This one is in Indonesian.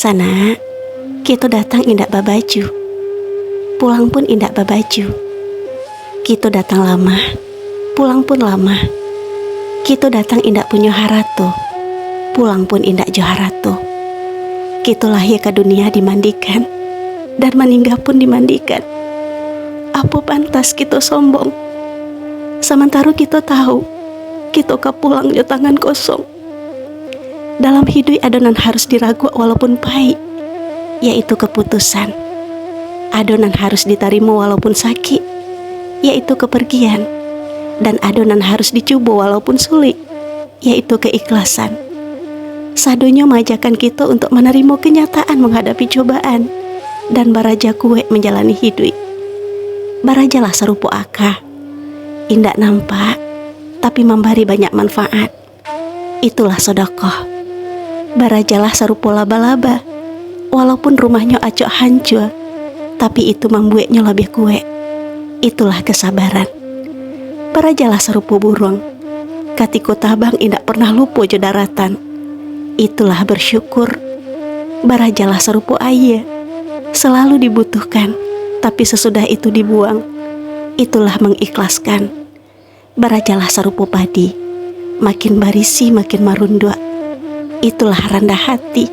Sana, kita datang indak babaju, pulang pun indak babaju. Kita datang lama, pulang pun lama. Kita datang indak punya harato, pulang pun indak jo harato. Kita lahir ke dunia dimandikan, dan meninggal pun dimandikan. Apa pantas kita sombong? Sementara kita tahu, kita kepulang jo tangan kosong. Dalam hidup adonan harus diragu walaupun pahit, yaitu keputusan. Adonan harus diterima walaupun sakit, yaitu kepergian. Dan adonan harus dicoba walaupun sulit, yaitu keikhlasan. Sadonya mengajarkan kita untuk menerima kenyataan menghadapi cobaan dan baraja kue menjalani hidup. Barajalah serupa akah, indak nampak, tapi memberi banyak manfaat. Itulah sedekah. Barajalah serupa laba-laba, walaupun rumahnya acok hancur, tapi itu membuatnya lebih kuat. Itulah kesabaran. Barajalah serupa burung, ketika tabang indak pernah lupa jo daratan. Itulah bersyukur. Barajalah serupa air, selalu dibutuhkan, tapi sesudah itu dibuang. Itulah mengikhlaskan. Barajalah serupa padi, makin barisi makin marundua. Itulah rendah hati.